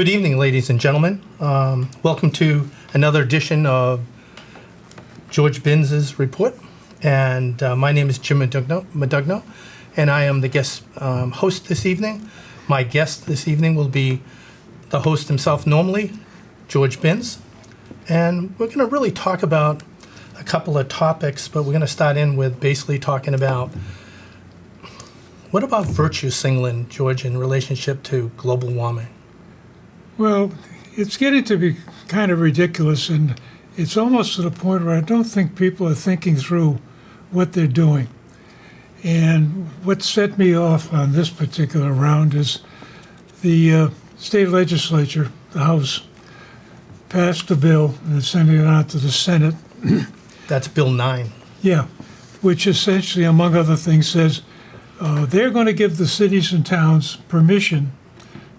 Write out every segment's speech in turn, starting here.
Good evening, ladies and gentlemen. Welcome to another edition of George Binns' report. And my name is Jim Modugno, and I am the guest host this evening. My guest this evening will be the host himself normally, George Binns. And we're going to really talk about a couple of topics, but we're going to start in with basically talking about what about virtue signaling, George, in relationship to global warming? Well, it's getting to be kind of ridiculous, and it's almost to the point where I don't think people are thinking through what they're doing. And what set me off on this particular round is the state legislature, the House, passed a bill and sent it on to the Senate. That's Bill 9. Yeah, which essentially, among other things, says they're going to give the cities and towns permission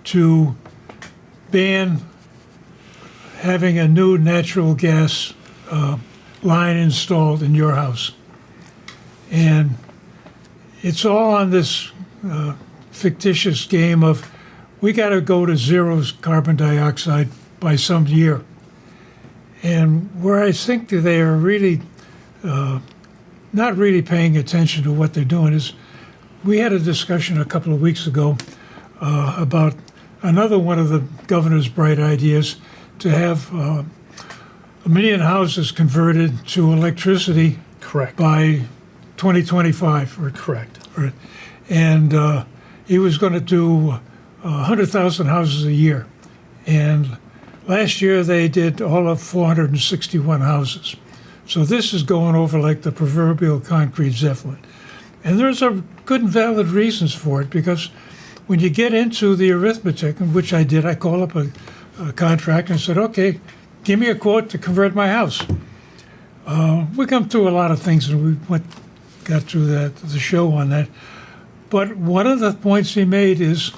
to ban having a new natural gas line installed in your house. And it's all on this fictitious game of we got to go to zero carbon dioxide by some year. And where I think that they are really not really paying attention to what they're doing is we had a discussion a couple of weeks ago about another one of the governor's bright ideas to have 1 million houses converted to electricity Correct. by 2025. Correct. And he was going to do 100,000 houses a year. And last year they did all of 461 houses. So this is going over like the proverbial concrete zeppelin. And there's a good and valid reasons for it, because when you get into the arithmetic, which I did, I called up a contractor and said, okay, give me a quote to convert my house. We come through a lot of things, and we got through the show on that. But one of the points he made is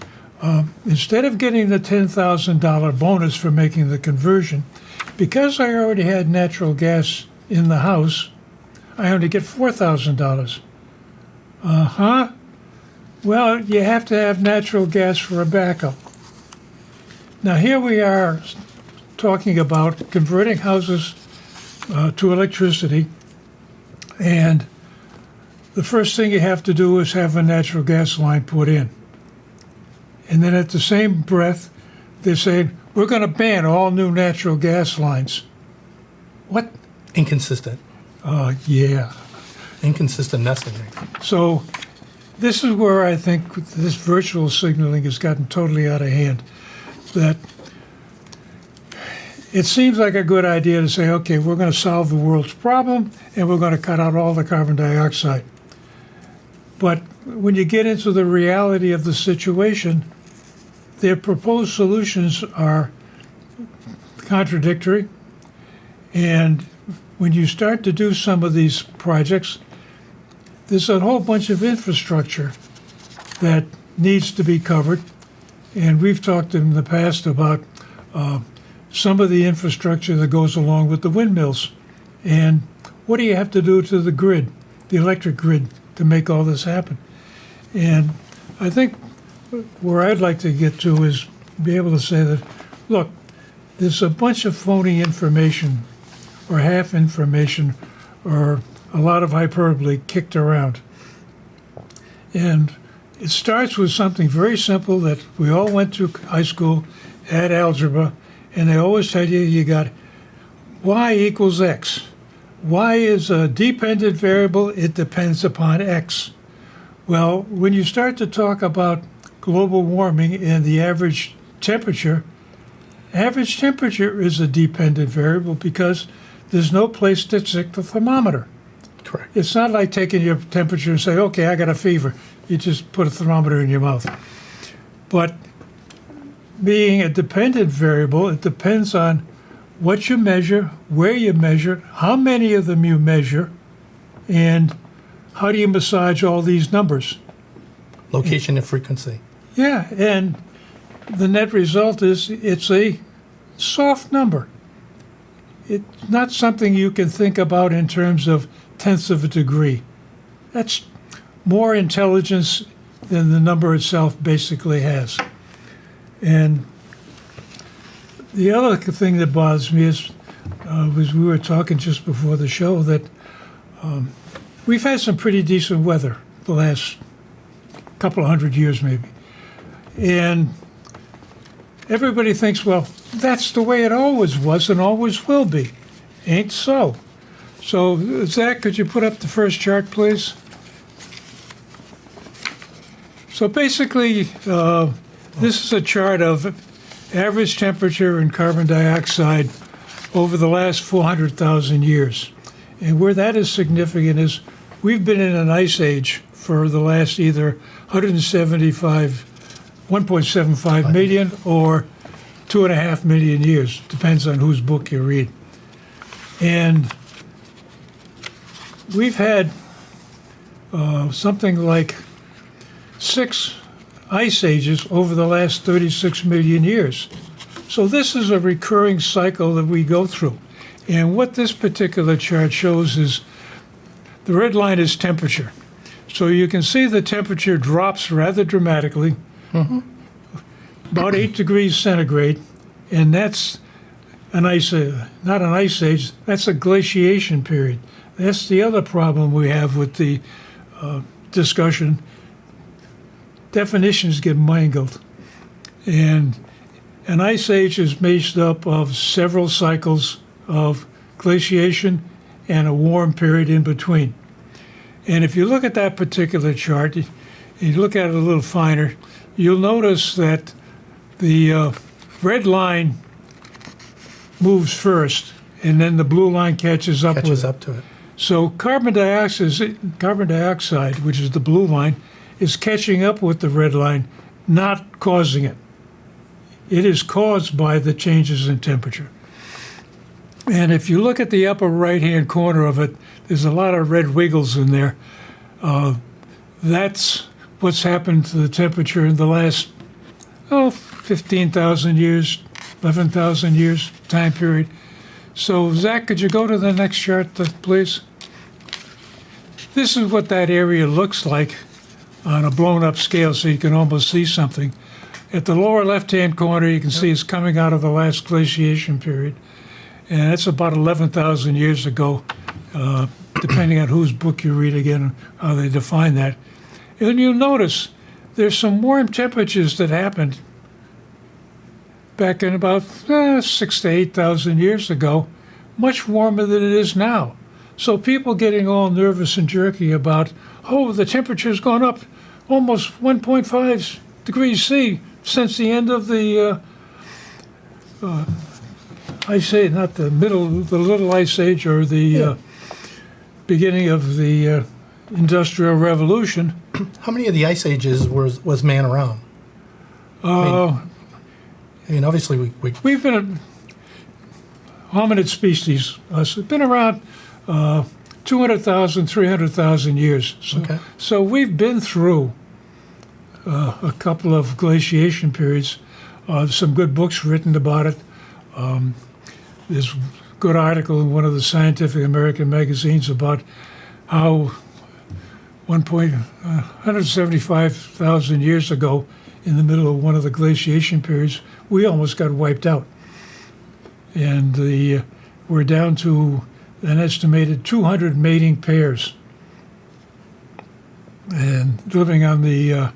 instead of getting the $10,000 bonus for making the conversion, because I already had natural gas in the house, I only get $4,000. Well, you have to have natural gas for a backup. Now, here we are talking about converting houses to electricity, and the first thing you have to do is have a natural gas line put in. And then at the same breath, they're saying, we're going to ban all new natural gas lines. What? Inconsistent. Yeah. Inconsistent messaging. So this is where I think this virtual signaling has gotten totally out of hand. That it seems like a good idea to say, okay, we're going to solve the world's problem and we're going to cut out all the carbon dioxide. But when you get into the reality of the situation, their proposed solutions are contradictory. And when you start to do some of these projects, there's a whole bunch of infrastructure that needs to be covered. And we've talked in the past about some of the infrastructure that goes along with the windmills. And what do you have to do to the grid, the electric grid, to make all this happen? And I think where I'd like to get to is be able to say that, look, there's a bunch of phony information or half information or a lot of hyperbole kicked around. And it starts with something very simple that we all went to high school, had algebra, and they always tell you you got y equals x. Y is a dependent variable. It depends upon x. Well, when you start to talk about global warming and the average temperature is a dependent variable because there's no place to stick the thermometer. Correct. It's not like taking your temperature and say, okay, I got a fever. You just put a thermometer in your mouth. But being a dependent variable, it depends on what you measure, where you measure, how many of them you measure, and how do you massage all these numbers. Location and frequency. Yeah, and the net result is it's a soft number. It's not something you can think about in terms of tenths of a degree. That's more intelligence than the number itself basically has. And The other thing that bothers me is, was we were talking just before the show that we've had some pretty decent weather the last couple of 100 years maybe. And everybody thinks, well, that's the way it always was and always will be. Ain't so. So, Zach, could you put up the first chart, please? So basically, this is a chart of average temperature and carbon dioxide over the last 400,000 years. And where that is significant is we've been in an ice age for the last either 1.75 million or 2.5 million years. Depends on whose book you read. And we've had something like 6 ice ages over the last 36 million years. So this is a recurring cycle that we go through. And what this particular chart shows is the red line is temperature. So you can see the temperature drops rather dramatically, about 8 degrees centigrade, and that's an ice, not an ice age, that's a glaciation period. That's the other problem we have with the discussion. Definitions get mangled. And an ice age is made up of several cycles of glaciation and a warm period in between. And if you look at that particular chart, and you look at it a little finer, you'll notice that the red line moves first, and then the blue line catches up with it. So carbon dioxide, which is the blue line, is catching up with the red line, not causing it. It is caused by the changes in temperature. And if you look at the upper right-hand corner of it, there's a lot of red wiggles in there. That's what's happened to the temperature in the last 15,000 years, 11,000 years time period. So, Zach, could you go to the next chart, please? This is what that area looks like on a blown-up scale, so you can almost see something. At the lower left-hand corner, you can see it's coming out of the last glaciation period, and that's about 11,000 years ago, depending on whose book you read again, how they define that. And you'll notice there's some warm temperatures that happened back in about 6,000 to 8,000 years ago, much warmer than it is now. So people getting all nervous and jerky about, the temperature's gone up almost 1.5 degrees C since the end of the, not the little ice age or the beginning of the Industrial Revolution. How many of the ice ages was man around? I mean, obviously we've been a hominid species. We've been around 200,000, 300,000 years. So we've been through a couple of glaciation periods. Some good books written about it. There's a good article in one of the Scientific American magazines about how 175,000 years ago, in the middle of one of the glaciation periods, we almost got wiped out. And we're down to an estimated 200 mating pairs and living on the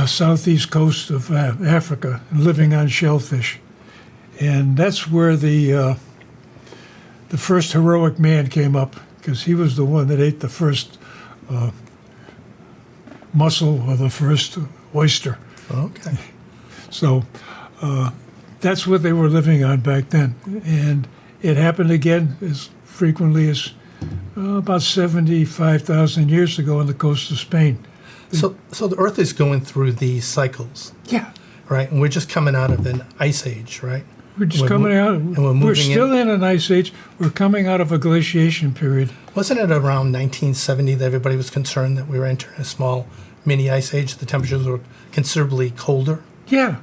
southeast coast of Africa and living on shellfish. And that's where the first heroic man came up, because he was the one that ate the first mussel or the first oyster. Okay. So that's what they were living on back then. And it happened again as frequently as about 75,000 years ago on the coast of Spain. So the Earth is going through these cycles. Yeah. Right? And we're just coming out of an ice age, right? We're just coming out. And we're still in an ice age. We're coming out of a glaciation period. Wasn't it around 1970 that everybody was concerned that we were entering a small mini ice age? The temperatures were considerably colder? Yeah.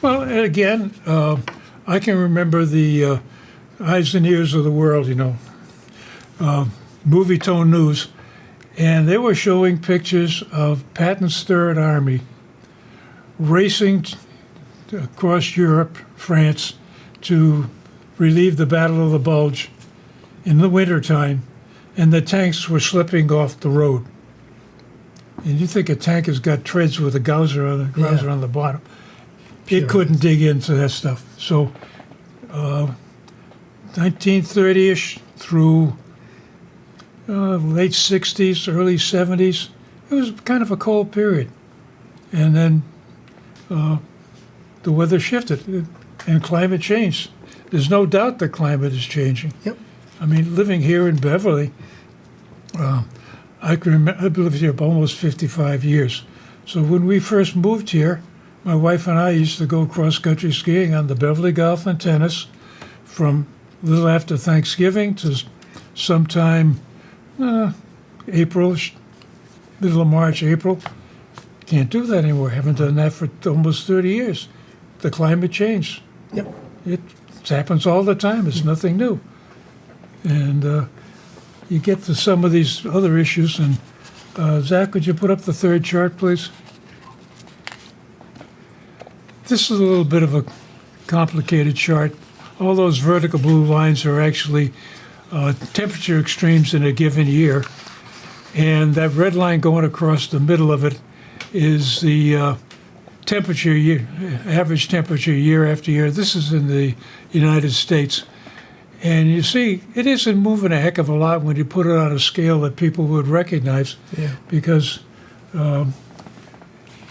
Well, and again, I can remember the eyes and ears of the world, movie tone news, and they were showing pictures of Patton's Third Army racing across Europe, France, to relieve the Battle of the Bulge in the wintertime, and the tanks were slipping off the road. And you think a tank has got treads with a gouger on the bottom. It couldn't dig into that stuff. So 1930-ish through late 60s, early 70s, it was kind of a cold period. And then the weather shifted and climate changed. There's no doubt that climate is changing. Yep. I mean, living here in Beverly, I've lived here almost 55 years. So when we first moved here, my wife and I used to go cross-country skiing on the Beverly Golf and Tennis from a little after Thanksgiving to sometime April, middle of March, April. Can't do that anymore. Haven't done that for almost 30 years. The climate changed. Yep. It happens all the time. It's nothing new. And you get to some of these other issues. And Zach, could you put up the third chart, please? This is a little bit of a complicated chart. All those vertical blue lines are actually temperature extremes in a given year. And that red line going across the middle of it is the temperature year, average temperature year after year. This is in the United States. And you see, it isn't moving a heck of a lot when you put it on a scale that people would recognize. Yeah. Because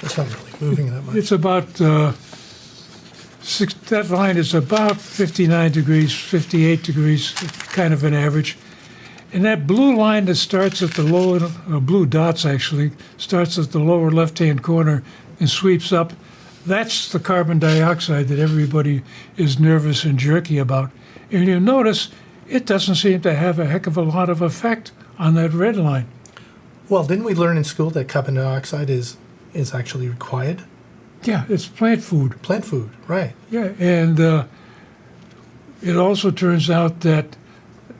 It's not really moving that much. it's about, that line is about 59 degrees, 58 degrees, kind of an average. And that blue line that starts at the lower, blue dots actually, starts at the lower left-hand corner and sweeps up, that's the carbon dioxide that everybody is nervous and jerky about. And you notice it doesn't seem to have a heck of a lot of effect on that red line. Well, didn't we learn in school that carbon dioxide is actually required? Yeah, it's plant food. Plant food, right. Yeah, and it also turns out that,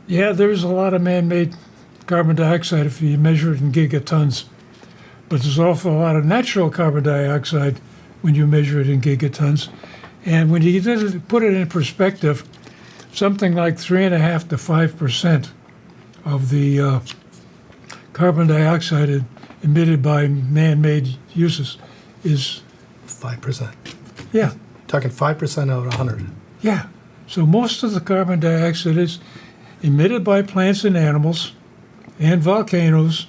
yeah, there's a lot of man-made carbon dioxide if you measure it in gigatons. But there's also a lot of natural carbon dioxide when you measure it in gigatons. And when you put it in perspective, something like 3.5 to 5% of the carbon dioxide emitted by man-made uses is 5%. Yeah, Talking 5% out of 100. yeah. So most of the carbon dioxide is emitted by plants and animals and volcanoes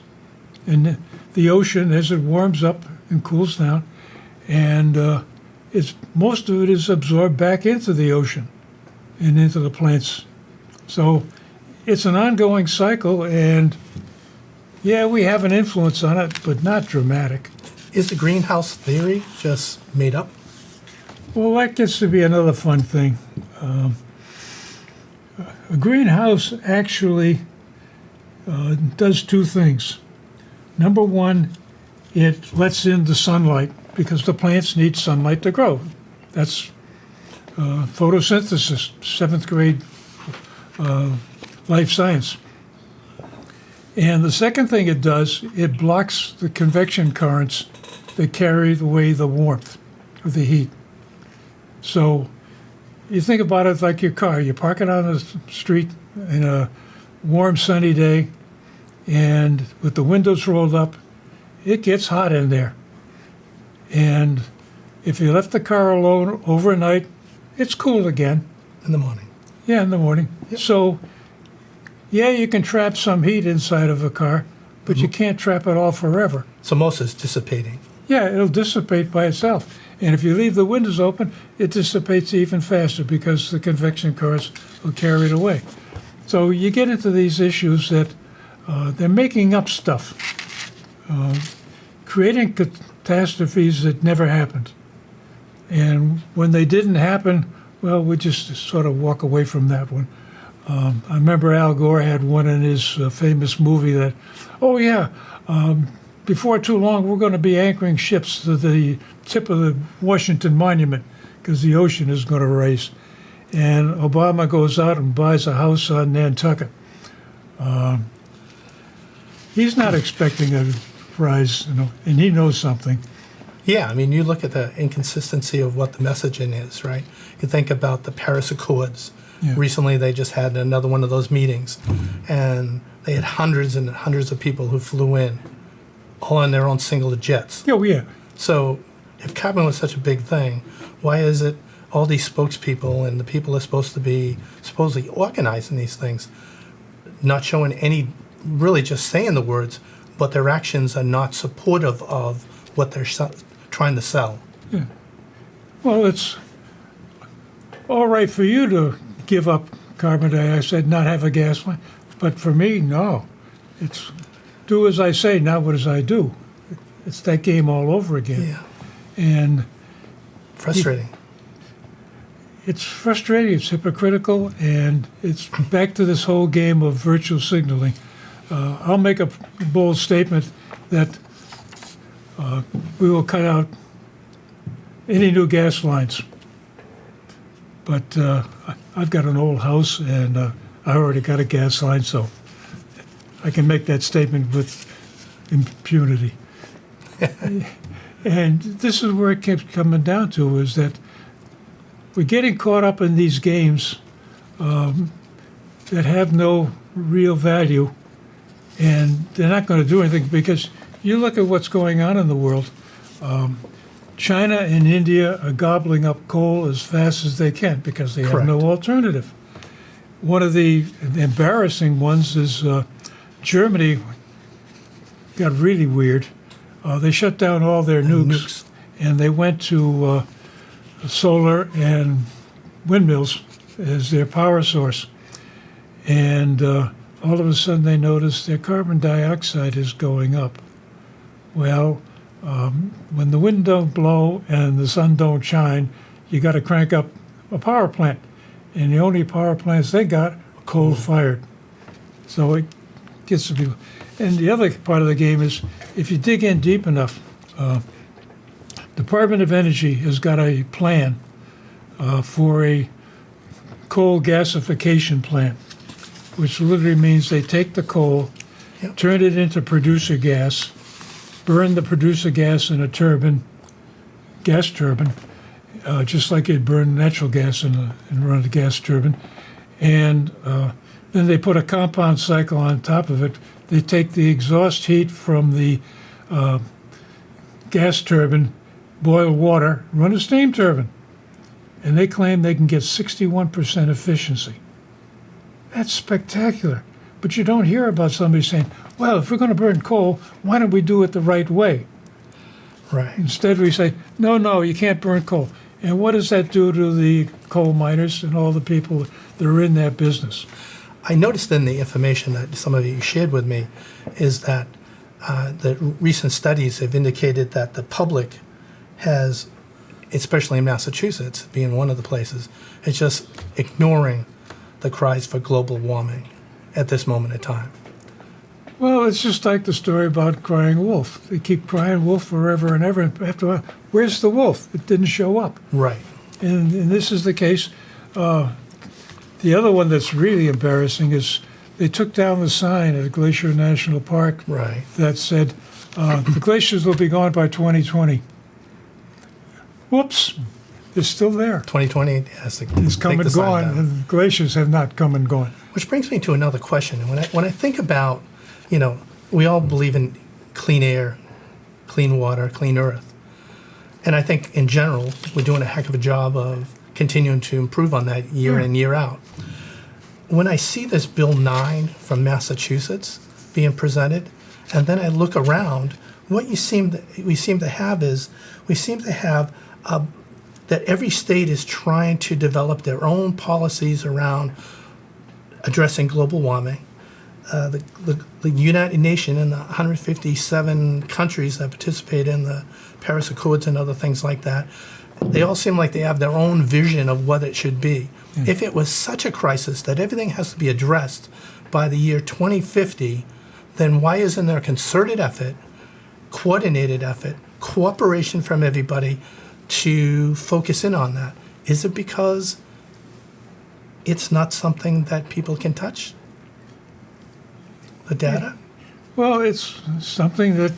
and the ocean as it warms up and cools down. And most of it is absorbed back into the ocean and into the plants. So it's an ongoing cycle, and yeah, we have an influence on it, but not dramatic. Is the greenhouse theory just made up? Well, that gets to be another fun thing. A greenhouse actually does two things. Number one, it lets in the sunlight because the plants need sunlight to grow. That's photosynthesis, 7th grade life science. And the second thing it does, it blocks the convection currents that carry away the warmth or the heat. So you think about it like your car. You park it on the street in a warm, sunny day, and with the windows rolled up, it gets hot in there. And if you left the car alone overnight, it's cool again. In the morning. Yeah, in the morning. Yep. So, yeah, you can trap some heat inside of a car, but you can't trap it all forever. So most is dissipating. Yeah, it'll dissipate by itself. And if you leave the windows open, it dissipates even faster because the convection currents will carry it away. So you get into these issues that they're making up stuff, creating catastrophes that never happened. And when they didn't happen, well, we just sort of walk away from that one. I remember Al Gore had one in his famous movie that, oh yeah, before too long we're going to be anchoring ships to the tip of the Washington Monument because the ocean is going to rise. And Obama goes out and buys a house on Nantucket. He's not expecting a rise, and he knows something. Yeah, I mean, you look at the inconsistency of what the messaging is, right? You think about the Paris Accords. Yeah. Recently, they just had another one of those meetings, and they had hundreds and hundreds of people who flew in, all on their own single jets. Oh, yeah. So if carbon was such a big thing, why is it all these spokespeople and the people that are supposed to be supposedly organizing these things not showing any, really just saying the words, but their actions are not supportive of what they're trying to sell? Yeah. Well, it's all right for you to give up carbon dioxide, not have a gas line, but for me, no. It's do as I say, not what as I do. It's that game all over again. Yeah, And frustrating. it's frustrating, it's hypocritical, and it's back to this whole game of virtual signaling. I'll make a bold statement that we will cut out any new gas lines. But I've got an old house, and I already got a gas line, so I can make that statement with impunity. And this is where it keeps coming down to, is that we're getting caught up in these games that have no real value, and they're not going to do anything, because you look at what's going on in the world. China and India are gobbling up coal as fast as they can because they have no alternative. One of the embarrassing ones is Germany got really weird. They shut down all their nukes, and they went to solar and windmills as their power source. And all of a sudden they noticed their carbon dioxide is going up. Well, when the wind don't blow and the sun don't shine, you got to crank up a power plant. And the only power plants they got are coal-fired. So it gets to people. And the other part of the game is, if you dig in deep enough, Department of Energy has got a plan for a coal gasification plant, which literally means they take the coal, turn it into producer gas, burn the producer gas in a turbine, gas turbine, just like you'd burn natural gas and run a gas turbine. And then they put a compound cycle on top of it. They take the exhaust heat from the gas turbine, boil water, run a steam turbine. And they claim they can get 61% efficiency. That's spectacular. But you don't hear about somebody saying, well, if we're going to burn coal, why don't we do it the right way? Right. Instead, we say, no, you can't burn coal. And what does that do to the coal miners and all the people that are in that business? I noticed in the information that some of you shared with me is that the recent studies have indicated that the public has, especially in Massachusetts, being one of the places, is just ignoring the cries for global warming at this moment in time. Well, it's just like the story about crying wolf. They keep crying wolf forever and ever. And after a while, where's the wolf? It didn't show up. Right. And this is the case. The other one that's really embarrassing is they took down the sign at Glacier National Park that said, the glaciers will be gone by 2020. Whoops, they're still there. 2020 has to It's come and gone, and the glaciers have not come and gone. Which brings me to another question. When I think about, we all believe in clean air, clean water, clean earth. And I think in general, we're doing a heck of a job of continuing to improve on that year in, year out. When I see this Bill 9 from Massachusetts being presented, and then I look around, what we seem to have that every state is trying to develop their own policies around addressing global warming. The United Nations and the 157 countries that participate in the Paris Accords and other things like that, they all seem like they have their own vision of what it should be. If it was such a crisis that everything has to be addressed by the year 2050, then why isn't there a concerted effort, coordinated effort, cooperation from everybody to focus in on that? Is it because it's not something that people can touch? The data? Well, it's something that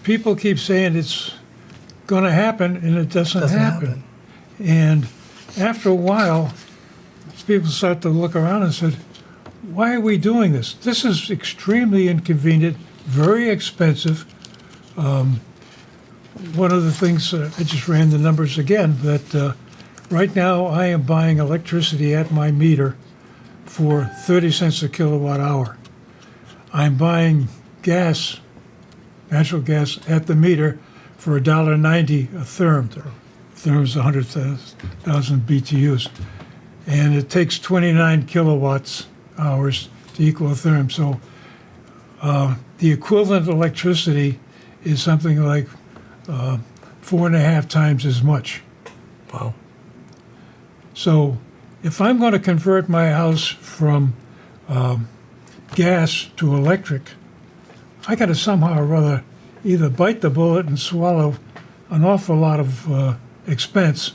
people keep saying it's going to happen, and it doesn't Doesn't happen. happen. And after a while, people start to look around and said, why are we doing this? This is extremely inconvenient, very expensive. One of the things, I just ran the numbers again, that right now I am buying electricity at my meter for 30 cents a kilowatt hour. I'm buying gas, natural gas, at the meter for $1.90 a therm. Therm is 100,000 BTUs. And it takes 29 kilowatts hours to equal a therm. So the equivalent electricity is something like 4.5 times as much. Wow. So if I'm going to convert my house from gas to electric, I got to somehow or other either bite the bullet and swallow an awful lot of expense,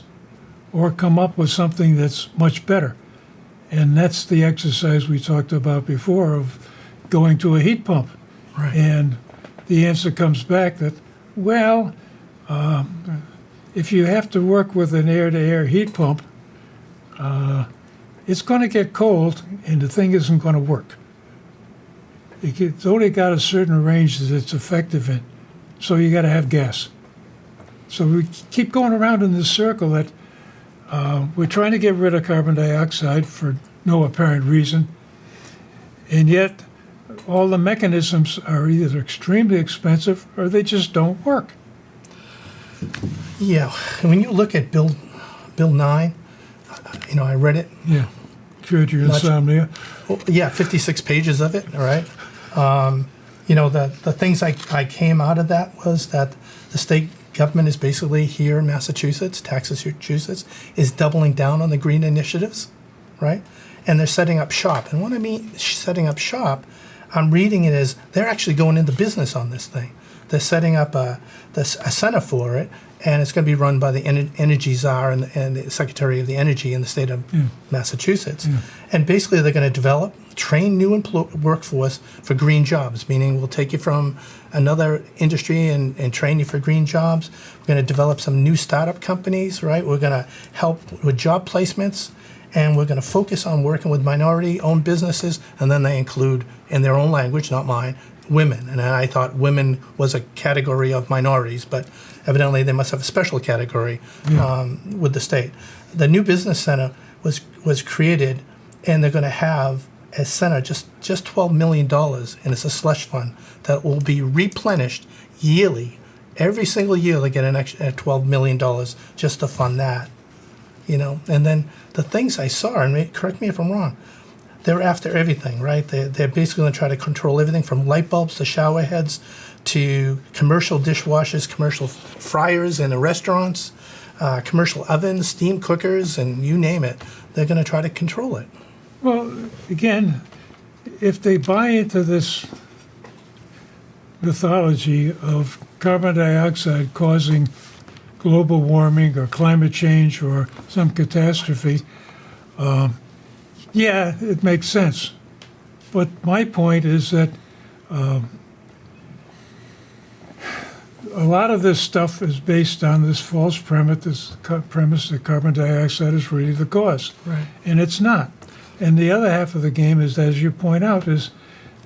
or come up with something that's much better. And that's the exercise we talked about before of going to a heat pump. Right. And the answer comes back that, well, if you have to work with an air-to-air heat pump, it's going to get cold and the thing isn't going to work. It's only got a certain range that it's effective in, so you got to have gas. So we keep going around in this circle that we're trying to get rid of carbon dioxide for no apparent reason, and yet all the mechanisms are either extremely expensive or they just don't work. Yeah, and when you look at Bill 9, I read it. Yeah, cured your insomnia. Well, yeah, 56 pages of it. All right. The things I came out of that was that the state government is basically here in Massachusetts, is doubling down on the green initiatives, right? And they're setting up shop. And what I mean setting up shop, I'm reading it as they're actually going into business on this thing. They're setting up a center for it, and it's going to be run by the Energy Czar and the Secretary of the Energy in the state of Massachusetts. Yeah. And basically they're going to train new workforce for green jobs, meaning we'll take you from another industry and train you for green jobs. We're going to develop some new startup companies, right? We're going to help with job placements, and we're going to focus on working with minority-owned businesses, and then they include, in their own language, not mine, women. And I thought women was a category of minorities, but evidently they must have a special category with the state. The new business center was created, and they're going to have a center just $12 million, and it's a slush fund that will be replenished yearly. Every single year they get an extra $12 million just to fund that. And then the things I saw, and correct me if I'm wrong, they're after everything, right? They're basically going to try to control everything from light bulbs to shower heads to commercial dishwashers, commercial fryers in the restaurants, commercial ovens, steam cookers, and you name it. They're going to try to control it. Well, again, if they buy into this mythology of carbon dioxide causing global warming or climate change or some catastrophe, yeah, it makes sense. But my point is that a lot of this stuff is based on this false premise that carbon dioxide is really the cause. Right. And it's not. And the other half of the game is, as you point out, is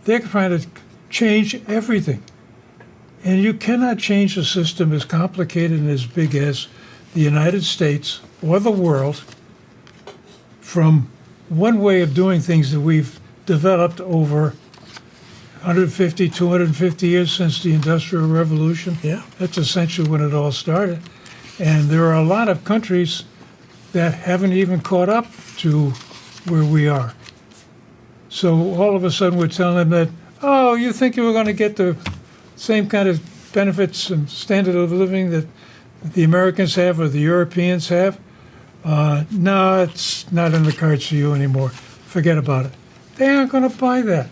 they're trying to change everything. And you cannot change a system as complicated and as big as the United States or the world from one way of doing things that we've developed over 150, 250 years since the Industrial Revolution. Yeah. That's essentially when it all started. And there are a lot of countries that haven't even caught up to where we are. So all of a sudden we're telling them that, oh, you think you were going to get the same kind of benefits and standard of living that the Americans have or the Europeans have? No, it's not in the cards for you anymore. Forget about it. They aren't going to buy that.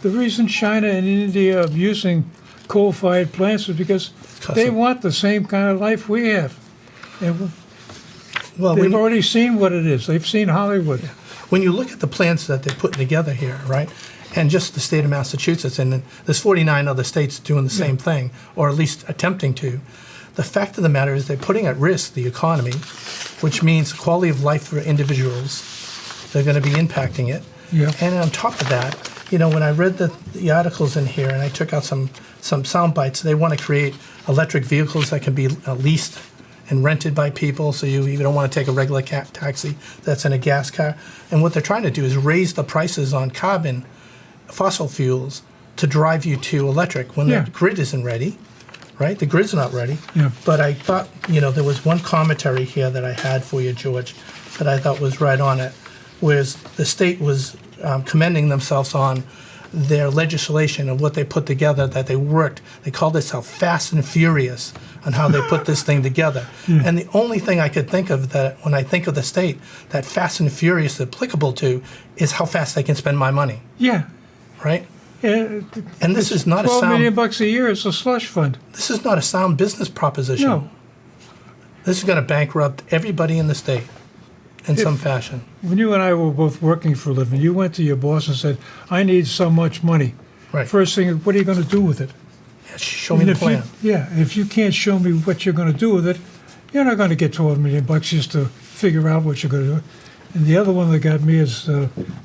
The reason China and India are using coal-fired plants is because they want the same kind of life we have. And they've already seen what it is. They've seen Hollywood. Yeah. When you look at the plans that they're putting together here, right, and just the state of Massachusetts, and then there's 49 other states doing the same thing, or at least attempting to, the fact of the matter is they're putting at risk the economy, which means quality of life for individuals. They're going to be impacting it. Yeah. And on top of that, when I read the articles in here and I took out some sound bites, they want to create electric vehicles that can be leased and rented by people, so you don't want to take a regular taxi that's in a gas car. And what they're trying to do is raise the prices on carbon, fossil fuels, to drive you to electric when the grid isn't ready, right? The grid's not ready. Yeah. But I thought, there was one commentary here that I had for you, George, that I thought was right on it, whereas the state was commending themselves on their legislation of what they put together, that they worked. They called themselves fast and furious on how they put this thing together. And the only thing I could think of that when I think of the state that fast and furious is applicable to is how fast they can spend my money. Yeah. Right? Yeah. And this is not a $12 million sound. bucks a year is a slush fund. This is not a sound business proposition. No. This is going to bankrupt everybody in the state in some fashion. When you and I were both working for a living, you went to your boss and said, I need so much money. Right. First thing is, what are you going to do with it? Yeah, show me the plan. If you can't show me what you're going to do with it, you're not going to get $12 million bucks just to figure out what you're going to do. And the other one that got me is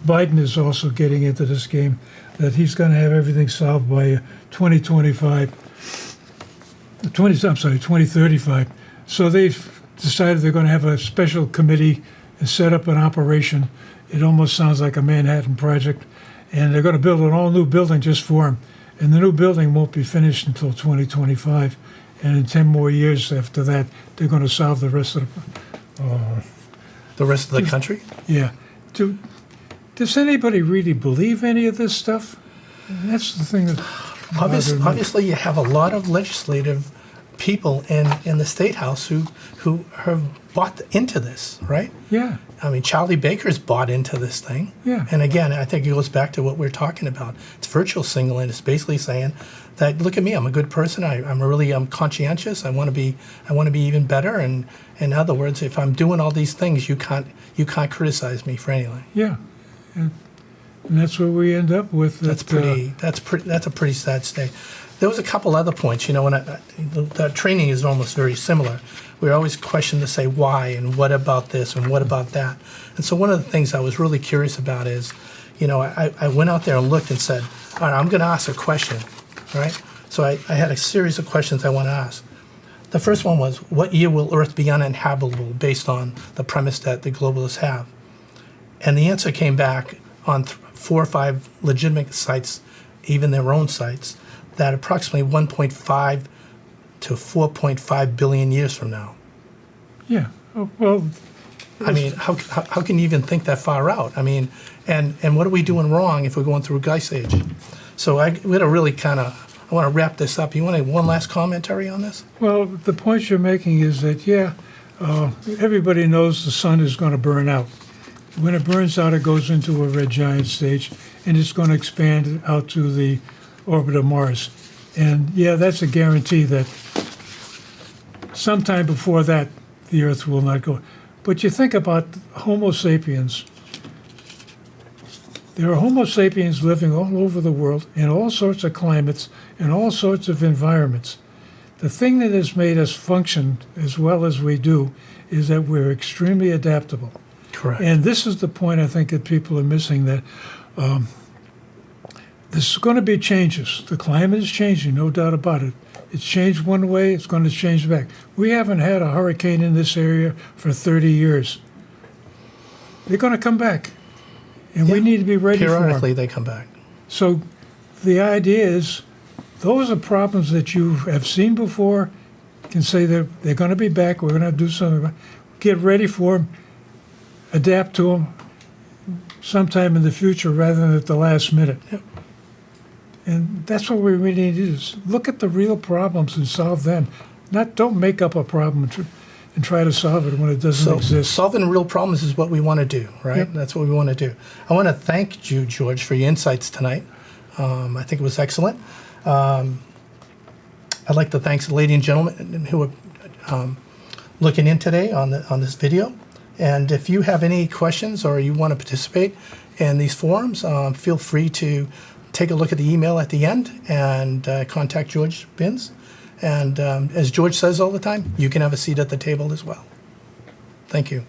Biden is also getting into this game, that he's going to have everything solved by 2035. So they've decided they're going to have a special committee and set up an operation. It almost sounds like a Manhattan Project. And they're going to build an all-new building just for him. And the new building won't be finished until 2025. And in 10 more years after that, they're going to solve the rest of The rest of the country? Yeah. Does anybody really believe any of this stuff? That's the thing that bothers me. Obviously, you have a lot of legislative people in the State House who have bought into this, right? Yeah. I mean, Charlie Baker's bought into this thing. Yeah. And again, I think it goes back to what we're talking about. It's virtual signaling. It's basically saying that, look at me, I'm a good person. I'm conscientious. I want to be even better. And in other words, if I'm doing all these things, you can't criticize me for anything. Yeah. And that's where we end up with. That's a pretty sad state. There was a couple other points, when the training is almost very similar. We always question to say why and what about this and what about that. And so one of the things I was really curious about is, I went out there and looked and said, all right, I'm going to ask a question, right? So I had a series of questions I want to ask. The first one was, what year will Earth be uninhabitable based on the premise that the globalists have? And the answer came back on 4 or 5 legitimate sites, even their own sites, that approximately 1.5 to 4.5 billion years from now. Yeah. Oh, well, I mean, how can you even think that far out? I mean, and what are we doing wrong if we're going through a ice age? So we got to really I want to wrap this up. You want one last commentary on this? well, the point you're making is that, everybody knows the sun is going to burn out. When it burns out, it goes into a red giant stage, and it's going to expand out to the orbit of Mars. And, that's a guarantee that sometime before that, the Earth will not go. But you think about Homo sapiens. There are Homo sapiens living all over the world in all sorts of climates and all sorts of environments. The thing that has made us function as well as we do is that we're extremely adaptable. Correct. And this is the point I think that people are missing, that there's going to be changes. The climate is changing, no doubt about it. It's changed one way, it's going to change back. We haven't had a hurricane in this area for 30 years. They're going to come back, and we need to be ready for them. Periodically, they come back. So the idea is, those are problems that you have seen before. You can say they're going to be back, we're going to do something. Get ready for them, adapt to them sometime in the future rather than at the last minute. Yep. And that's what we really need to do, is look at the real problems and solve them. Don't make up a problem and try to solve it when it doesn't exist. Solving real problems is what we want to do, right? Yep. That's what we want to do. I want to thank you, George, for your insights tonight. I think it was excellent. I'd like to thank the ladies and gentlemen who are looking in today on this video. And if you have any questions or you want to participate in these forums, feel free to take a look at the email at the end and contact George Binns. And as George says all the time, you can have a seat at the table as well. Thank you.